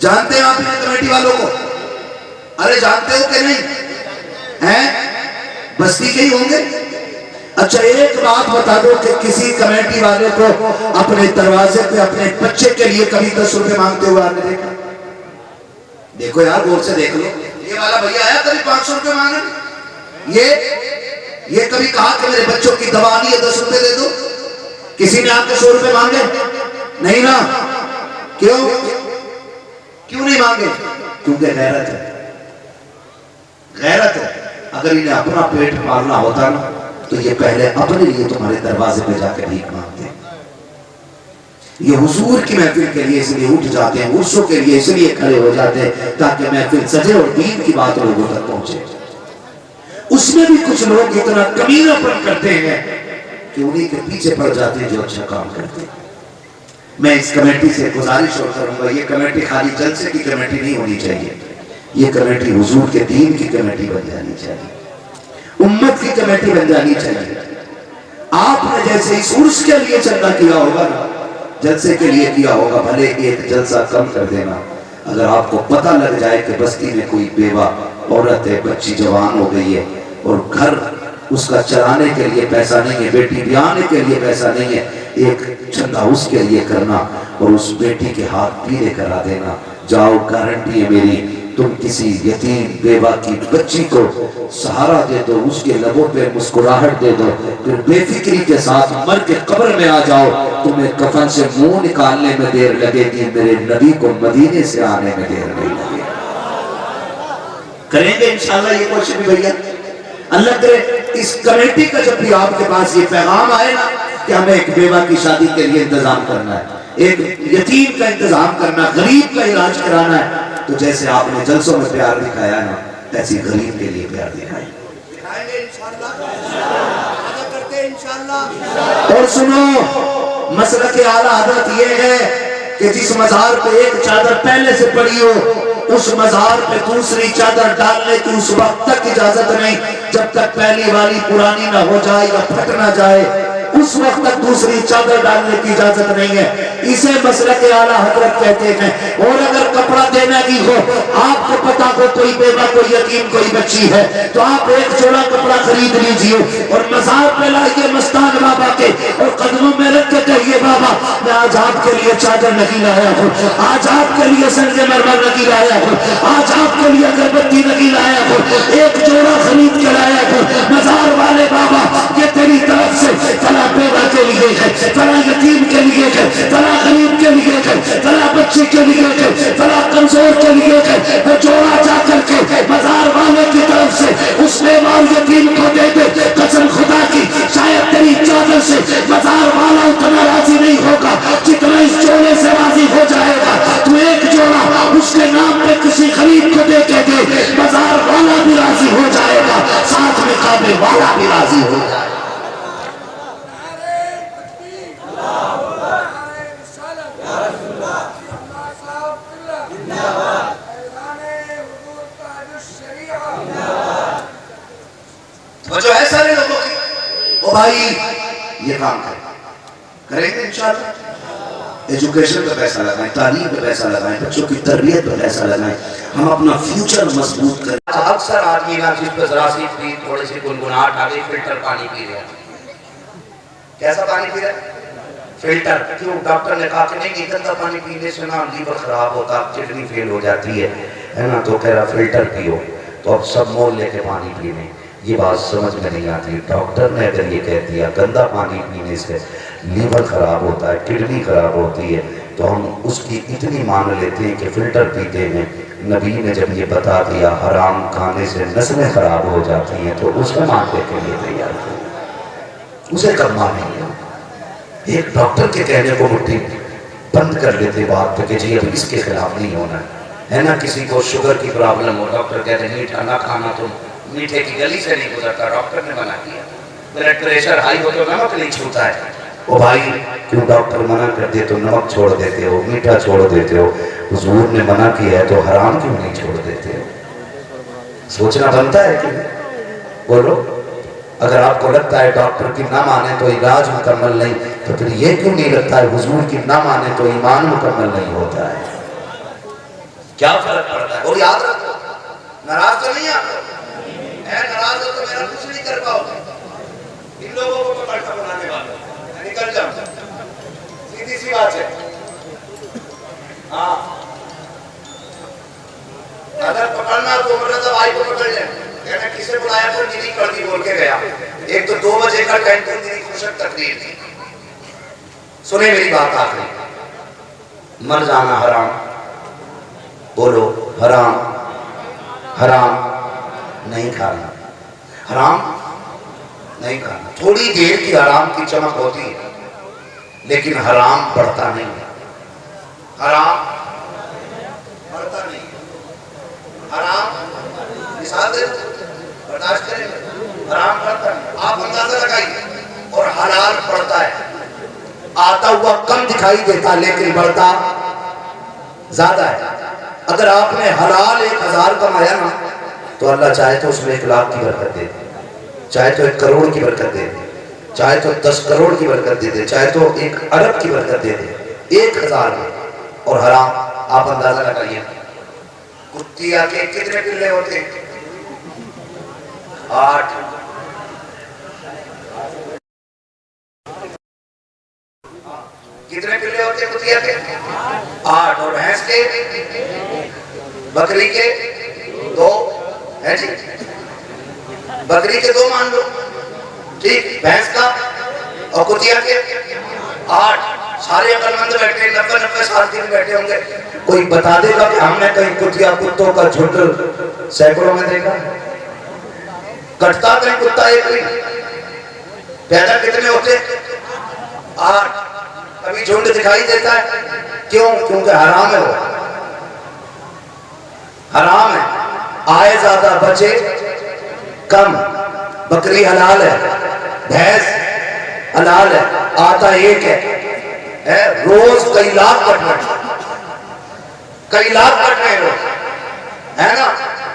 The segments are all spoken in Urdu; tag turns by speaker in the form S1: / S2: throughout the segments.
S1: جانتے ہیں آپ نے کمیٹی والوں کو؟ ارے جانتے ہو کہ نہیں ہیں؟ بستی کے ہی ہوں گے. اچھا ایک بات بتا دو کہ کسی کمیٹی والے کو اپنے دروازے پہ اپنے بچے کے لیے کبھی 10 روپے مانگتے ہوئے آپ نے دیکھا؟ دیکھو یار غور سے دیکھ لو. یہ والا بھیا آیا کبھی 500 روپے مانگنے؟ یہ کبھی کہا کہ میرے بچوں کی دوا آنی ہے 10 روپے دے دو؟ کسی نے آپ کے 100 روپے مانگے؟ نہیں نا. کیوں نہیں مانگے؟ کیونکہ غیرت ہے. غیرت ہے. اگر انہیں اپنا پیٹ پالنا ہوتا نا تو یہ پہلے اپنے لیے تمہارے دروازے پہ جا کے بھیک مانگتے ہیں. یہ حضور کی محفل کے لیے اس لیے اٹھ جاتے ہیں, عرسوں کے لیے اس لیے کھڑے ہو جاتے ہیں تاکہ محفل سجے اور دین کی بات لوگوں تک پہنچے. اس میں بھی کچھ لوگ اتنا کمینہ پن کرتے ہیں کہ انہیں کے پیچھے پڑ جاتے ہیں جو اچھا کام کرتے ہیں. میں اس کمیٹی سے گزارش اور کروں گا, یہ کمیٹی خالی جلسے کی کمیٹی نہیں ہونی چاہیے. یہ کمیٹی حضور کے دین کی کمیٹی بن جانی چاہیے, امت کی کمیٹی بن جانی چاہیے. آپ نے جیسے اس عرس کے لیے چندہ کیا ہوگا نا, جلسے کے لیے کیا ہوگا, بھلے ایک جلسہ کم کر دینا. اگر آپ کو پتہ لگ جائے کہ بستی میں کوئی بیوہ عورت ہے, بچی جوان ہو گئی ہے اور گھر اس کا چلانے کے لیے پیسہ نہیں ہے, بیٹی بیانے کے لیے پیسہ نہیں ہے, ایک چندہ اس کے لیے کرنا اور اس بیٹی کے ہاتھ پیلے کرا دینا. جاؤ, گارنٹی ہے میری, تم کسی یتیم بیوہ کی بچی کو سہارا دے دو, اس کے لبوں پہ مسکراہٹ دے دو, پھر بے فکری کے ساتھ مر کے قبر میں آ جاؤ. تمہیں کفن سے منہ نکالنے میں دیر لگے گی, میرے نبی کو مدینے سے آنے میں دیر نہیں لگے گی. کریں گے انشاءاللہ یہ کوشش بھی بھیا. اللہ کرے اس کمیٹی کا جب بھی آپ کے پاس یہ پیغام آئے نا کہ ہمیں ایک بیوہ کی شادی کے لیے انتظام کرنا ہے, ایک یتیم کا انتظام کرنا, غریب کا علاج کرانا ہے, تو جیسے آپ نے جلسوں میں پیار دکھایا نا ایسی غریب کے لیے پیار دکھائیں گے انشاءاللہ. اور سنو, مسلک اعلیٰ حضرت یہ ہے کہ جس مزار پہ ایک چادر پہلے سے پڑی ہو, اس مزار پہ دوسری چادر ڈالنے کی اس وقت تک اجازت نہیں جب تک پہلی والی پرانی نہ ہو جائے یا پھٹ نہ جائے, اس وقت تک دوسری چادر ڈالنے کی اجازت نہیں ہے. اسے مسلک اعلیٰ حضرت کہتے ہیں. اور اگر کپڑا دینا کی ہو, آپ کو پتا ہو کوئی بیوہ, کوئی یتیم, کوئی بچی ہے, تو آپ ایک جوڑا کپڑا خرید لیجئے اور مزار پہ لائیے مستان بابا کے اور قدموں میں رکھ کے کہیے بابا میں آج آپ کے لیے چادر نہیں لایا ہوں, آج آپ کے لیے سنگ مرمر نہیں لایا ہوں, آج آپ کے لیے اگربتی نہیں لایا ہوں, ایک جوڑا خرید کے لایا ہوں. مزار والے بابا یہ تیری طرف سے فلاں بیوہ کے لیے ہے, فلاں یتیم کے لیے ہے, فلاں غریب کے لیے ہے, فلاں بچی کے لیے ہے, فلاں کمزور کے لیے ہے. وہ جوڑا جا کر کے مزار والے کی طرف سے اس بیوہ یتیم کو دے دے. قسم خدا کی شاید تیری چادر سے مزار والا اتنا راضی نہیں ہوگا جتنا اس جوڑے سے راضی ہو جائے گا. تو ایک جوڑا اس کے نام پہ کسی غریب کو دے کے دے, مزار والا بھی راضی ہو جائے گا, ساتھ میں کعبے والا بھی راضی ہو جائے گا. جو ہے سارے لوگوں کی وہ بھائی یہ کام کریں گے انشاءاللہ. ایجوکیشن پہ پیسہ لگائیں, تعلیم پہ پیسہ لگائیں, بچوں کی تربیت پہ پیسہ لگائیں, ہم اپنا فیوچر مضبوط کریں.
S2: اکثر آدمی نا جس پہ ذرا سی بھی تھوڑی سی گنگناہٹ آ گئی فلٹر پانی پی رہے ہیں. کیسا پانی پی رہے ہیں؟ فلٹر. کیوں؟ ڈاکٹر نے کہا کہ نہیں یہ گندا پانی پینے سے نا لیور خراب ہوتا, کڈنی فیل ہو جاتی ہے نا, تو کہہ رہا فلٹر پیو. تو اب سب مول لے کے پانی پی رہے ہیں. یہ بات سمجھ میں نہیں آتی. ڈاکٹر نے اگر یہ کہہ دیا گندا پانی پینے سے لیور خراب ہوتا ہے, کڈنی خراب ہوتی ہے, تو ہم اس کی اتنی مان لیتے ہیں کہ فلٹر پیتے ہیں. نبی نے جب یہ بتا دیا حرام کھانے سے نسلیں خراب ہو جاتی ہیں تو اس کو ماننے کے لیے تیار تھے, اسے کرنا نہیں ہے. ایک ڈاکٹر کے کہنے کو مٹھی بند کر لیتے بات پہ کہ جی اب اس کے خلاف نہیں ہونا ہے نا. کسی کو شوگر کی پرابلم ہو, ڈاکٹر کہتے ہیں میٹھا نہ کھانا, تو میٹھے کی گلی سے نہیں گزرتا, ڈاکٹر نے منع کیا. بلڈ پریشر ہائی ہو تو نمک نہیں چھوتا ہے. او بھائی کیوں ڈاکٹر منع کر دے تو نمک چھوڑ دیتے ہو, میٹھا چھوڑ دیتے ہو, حضور نے منع کیا ہے تو حرام کیوں نہیں چھوڑ دیتے ہو؟ سوچنا بنتا ہے کہ بولو. اگر آپ کو لگتا ہے ڈاکٹر کی نہ مانے تو علاج مکمل نہیں, تو پھر یہ کیوں نہیں لگتا ہے حضور کی نہ مانے تو ایمان مکمل نہیں ہوتا ہے؟ کیا فرق پڑتا ہے؟ اور یاد رکھو ناراض تو نہیں آپ ناراض ہو تو میرا کچھ نہیں کر پاؤ گے. ان لوگوں کو پکڑتا بنانے والا نکل جاؤ. سیدھی سی بات ہے. ہاں اگر پکڑنا تو مرزا بھائی کو پکڑ لیں. کہنا کسے بلایا تو نیری کر دی بول کے گیا. ایک تو 2 بجے کا ٹائم تھی میری خوشک تقریر تھی. سنیں میری بات آخری. مر جانا حرام. بولو حرام. حرام نہیں کھانا. حرام نہیں کھانا. تھوڑی دیر کی حرام کی چمک ہوتی ہے لیکن حرام بڑھتا نہیں. حرام بڑھتا نہیں. حرام مثال دے برداشت کریں. حرام بڑھتا نہیں. آپ اندازہ لگائیے. اور حلال بڑھتا ہے. آتا ہوا کم دکھائی دیتا لیکن بڑھتا زیادہ ہے. اگر آپ نے حلال 1000 کمایا نا تو اللہ چاہے تو اس میں 1 لاکھ کی برکت دے دے, چاہے تو 1 کروڑ کی برکت دے دے, چاہے تو 10 کروڑ کی برکت دے دے, چاہے تو 1 ارب کی برکت دے دے. 1000 میں. اور حرام آپ اندازہ لگائیے. کتیا کے کتنے پلے ہوتے ہیں؟ 8. کتنے پلے ہوتے ہیں کتیا کے؟ 8. اور بھینس کے بکری کے 2 ہے جی. بکری کے 2 مان لو ٹھیک. بھینس کا اور کتیا کے 8. سارے عقل مند بیٹھے 90 سال کے بیٹھے ہوں گے. کوئی بتا دے گا کہ ہم نے کہیں کتیا کتوں کا جھنڈ سینکڑوں میں دیکھا؟ کٹتا کہیں کتا ایک نہیں. پیدا کتنے ہوتے؟ 8. کبھی جھنڈ دکھائی دیتا ہے. کیوں؟ کیونکہ حرام ہے. وہ حرام ہے. آئے زیادہ بچے کم. بکری حلال ہے, بھینس حلال ہے, آتا ایک ہے. روز کئی لاکھ کٹ رہے ہیں. کئی لاکھ کٹ رہے ہیں روز ہے نا.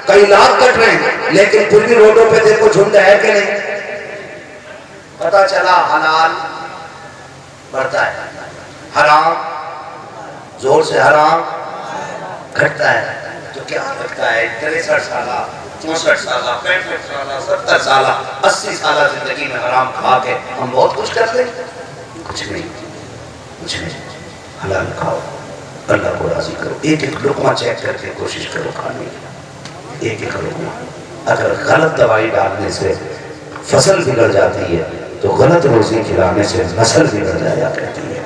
S2: کئی لاکھ کٹ رہے ہیں لیکن پھر بھی روڈوں پہ دیکھو جھنڈ ہے کہ نہیں. پتا چلا حلال بڑھتا ہے. حرام زور سے حرام گھٹتا ہے. تو کیا لگتا ہے 63 سالہ 64 سالہ 65 سالہ 70 سالہ 80 سالہ زندگی میں حرام کھا کے ہم بہت کچھ کرتے ہیں؟ کچھ نہیں. کچھ نہیں. حلال کھاؤ, اللہ کو راضی کرو. 1 لقمہ چیک کر کے کوشش کرو کھانے کی. 1 لقمہ. اگر غلط دوائی ڈالنے سے فصل بگڑ جاتی ہے تو غلط روزی کھلانے سے نسل بگڑ جایا کرتی ہے.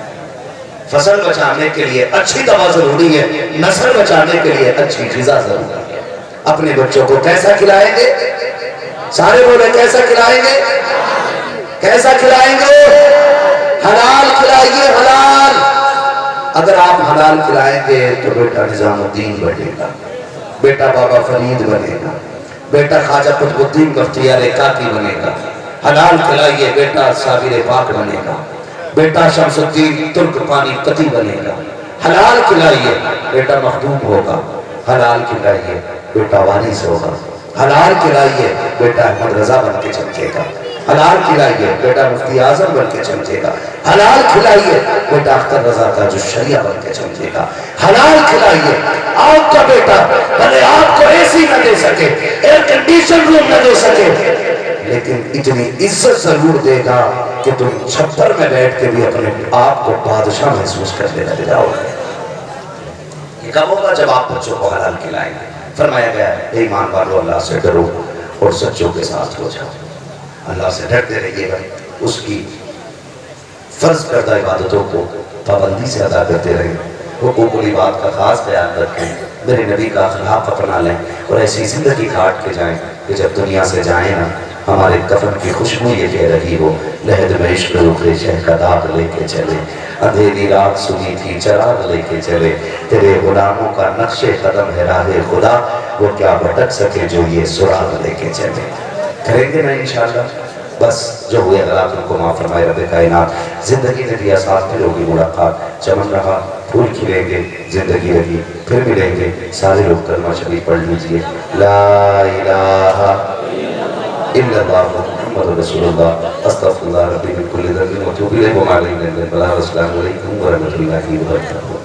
S2: فصل بچانے کے لیے اچھی دوا ضروری ہے, نسل بچانے کے لیے اچھی غذا ضروری ہے. اپنے بچوں کو کیسا کھلائیں گے؟ سارے بولے کیسا کھلائیں گے؟ کیسا کھلائیں گے؟ حلال کھلائیے. حلال. اگر آپ حلال کھلائیں گے تو بیٹا نظام الدین بنے گا, بیٹا بابا فرید بنے گا, بیٹا خواجہ قطب الدین بختیار کاکی بنے گا. حلال کھلائیے بیٹا صابر پاک بنے گا, بیٹا شمس الدین ترک پانی قطی بنے گا. حلال کھلائیے بیٹا مخدوم ہوگا. حلال کھلائیے بیٹا وارث ہوگا. حلال کھلائیے بیٹا احمد رضا بن کے چمکے گا. حلال کھلائیے بیٹا مفتی اعظم بن کے چمکے گا. حلال کھلائیے بیٹا اختر رضا کا جو شریعہ بن کے چمکے گا. حلال کھلائیے آپ کا بیٹا بھلے آپ کو اے سی نہ دے سکے, ایئر کنڈیشن روم نہ دے سکے, لیکن اتنی عزت ضرور دے گا کہ تم چھپر میں بیٹھ کے بھی اپنے آپ کو بادشاہ محسوس کرنے لگ جاؤ گے. یہ کب ہوگا؟ جب آپ بچوں کو حلال کھلائیں گے. فرمایا گیا ہے اے ایمان والو اللہ سے ڈرو اور سچوں کے ساتھ ہو جاؤ. اللہ سے ڈرتے رہیے گا, اس کی فرض کردہ عبادتوں کو پابندی سے ادا کرتے رہیں, حقوق العباد کا خاص خیال رکھیں, میرے نبی کا اخلاق اپنا لیں اور ایسی زندگی کاٹ کے جائیں کہ جب دنیا سے جائیں نا ہمارے کفن کی خوشبو یہ کہہ رہی ہو لہد میں عشق رخ شہ کا داغ لے کے چلے, اندھیری رات سنی تھی چراغ لے کے چلے, تیرے غلاموں کا نقش قدم ہے راہ خدا, وہ کیا بھٹک سکے جو یہ سراغ لے کے چلے. کریں گے نا انشاءاللہ. بس جو ہوئے غلط ان کو معاف فرمائے رب کائنات. زندگی نے دیا ساتھ پھر ہوگی ملاقات, چمن رہا پھول کھلیں گے, زندگی رہی پھر ملیں گے. سارے لوگ کلمہ شریف پڑھ لیجئے, لا الہ الا اللہ محمد رسول اللہ استغفر اللہ ربی من کل ذنب واتوب الیہ وما علینا الا البلاغ. السلام علیکم ورحمۃ اللہ وبرکاتہ.